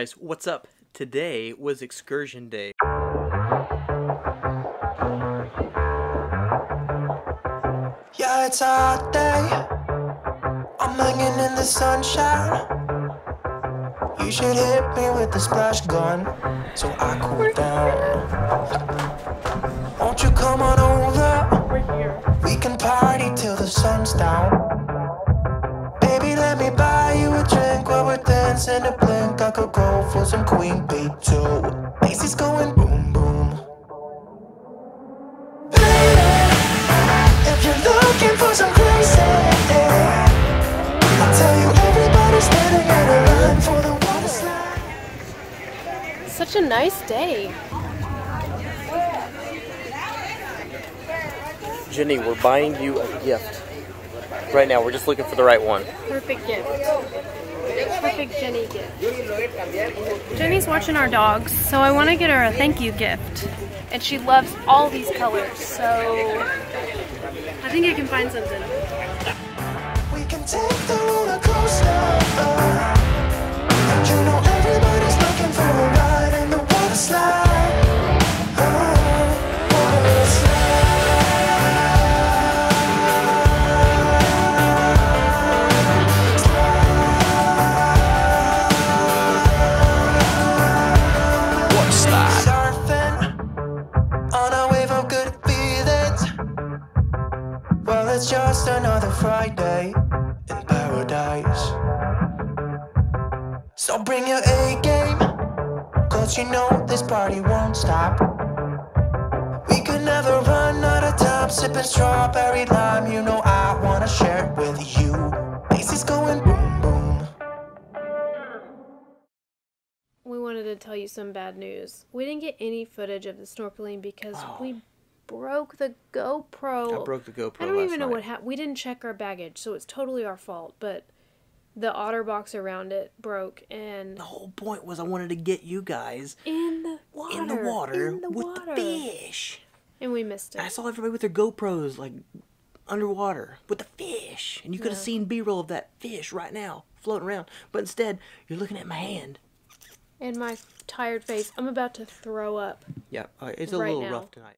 guys, what's up? Today was excursion day. Yeah, it's a hot day. I'm hanging in the sunshine. You should hit me with the splash gun so I cool down. Won't you come on over? We can party till the sun's down. Baby, let me buy you a drink while we're dancing a blink. I could go for some Queen Bee too. Bass is going boom boom. Baby, if you're looking for some crazy, I'll tell you everybody's standing in a line for the water slide. Such a nice day. Jenny, we're buying you a gift. Right now, we're just looking for the right one. Perfect gift. Perfect Jenny gift. Jenny's watching our dogs, so I want to get her a thank you gift. And she loves all these colors, so I think I can find something. We can take the roller coaster. And you know everybody's looking for a ride in the water slide. Water slide. It's just another Friday in paradise. So bring your A game, cause you know this party won't stop. We could never run out of time, sipping strawberry lime. You know I wanna share it with you. Bass is going boom boom. We wanted to tell you some bad news. We didn't get any footage of the snorkeling because we broke the GoPro. I broke the GoPro. I don't even know what happened. We didn't check our baggage, so it's totally our fault. But the otter box around it broke, and the whole point was I wanted to get you guys in the water with the fish. And we missed it. I saw everybody with their GoPros like underwater with the fish, and you could have seen B-roll of that fish right now floating around. But instead, you're looking at my hand and my tired face. I'm about to throw up. Yeah, it's a little rough tonight.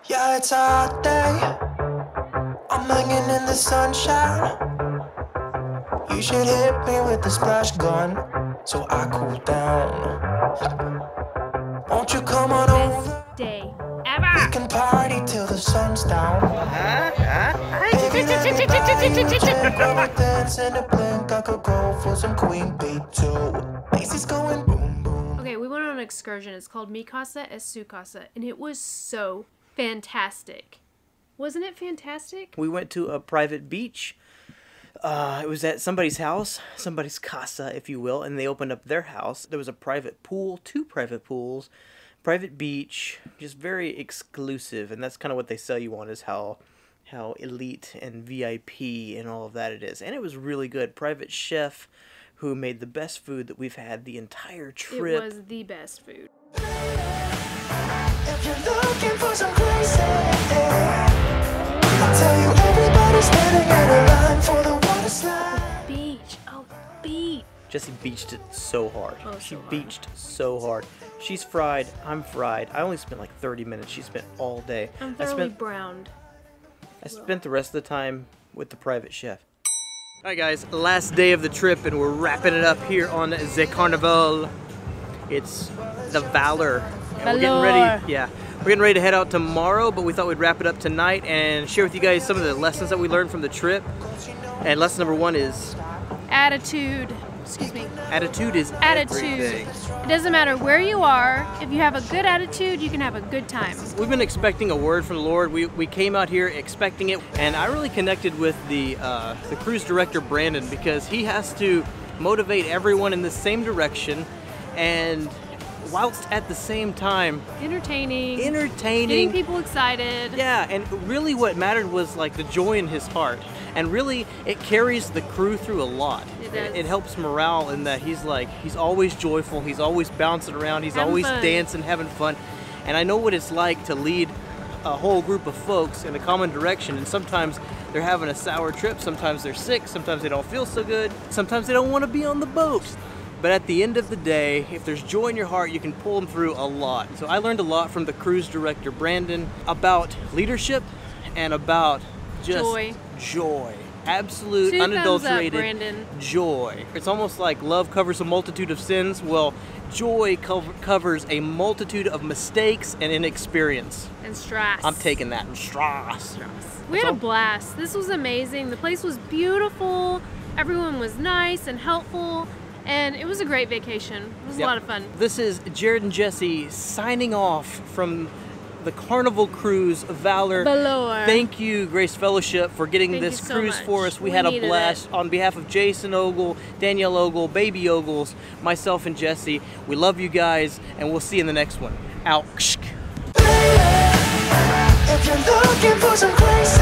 Yeah, it's a hot day. I'm hanging in the sunshine. You should hit me with the splash gun so I cool down. Won't you come on over? Best day ever. We can party till the sun's down. Baby, let me buy you a drink while we're dancing a blink. I could go for some Queen Bee too. Bass is going boom boom. Okay, we went on an excursion. It's called Mi Casa es Su Casa, and it was so fantastic. Wasn't it fantastic? We went to a private beach. It was at somebody's house, somebody's casa, if you will, and they opened up their house. There was a private pool, 2 private pools, private beach, just very exclusive, and that's kind of what they sell you on, is how elite and VIP and all of that it is. And it was really good. Private chef who made the best food that we've had the entire trip. It was the best food. If you're looking for some crazy, I'll tell you everybody's standing in a line for the water slide. Beach. Oh, beach. Jessie beached it so hard. Oh, she so hard. beached so hard. She's fried. I'm fried. I only spent like 30 minutes. She spent all day. I'm thoroughly browned. I spent the rest of the time with the private chef. Alright guys, last day of the trip and we're wrapping it up here on the Carnival. It's the Valor. And we're getting ready, we're getting ready to head out tomorrow, but we thought we'd wrap it up tonight and share with you guys some of the lessons that we learned from the trip. And lesson number 1 is attitude. Excuse me. Attitude is attitude. Everything. It doesn't matter where you are. If you have a good attitude, you can have a good time. We've been expecting a word from the Lord. We came out here expecting it, and I really connected with the cruise director Brandon, because he has to motivate everyone in the same direction, and whilst at the same time entertaining, getting people excited. Yeah, and really what mattered was like the joy in his heart, and really it carries the crew through a lot. It helps morale in that he's always joyful, he's always bouncing around, he's always dancing, having fun. And I know what it's like to lead a whole group of folks in a common direction, and sometimes they're having a sour trip, sometimes they're sick, sometimes they don't feel so good, sometimes they don't want to be on the boat. But at the end of the day, if there's joy in your heart, you can pull them through a lot. So I learned a lot from the cruise director, Brandon, about leadership and about just joy. Absolute, unadulterated joy. It's almost like love covers a multitude of sins. Well, joy covers a multitude of mistakes and inexperience. And stress. I'm taking that. Stress. We had a blast. This was amazing. The place was beautiful. Everyone was nice and helpful. And it was a great vacation. It was a lot of fun. This is Jared and Jesse signing off from the Carnival Cruise Valor. Thank you, Grace Fellowship, for getting this cruise for us. We had a blast. On behalf of Jason Ogle, Danielle Ogle, Baby Ogles, myself and Jesse, we love you guys, and we'll see you in the next one. Out. If you're looking for some crazy,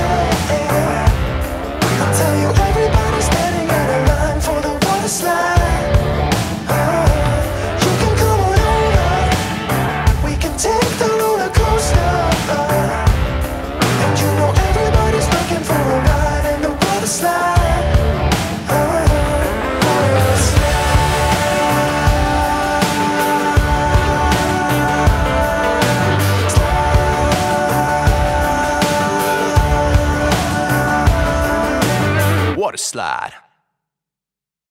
I'll tell you everybody.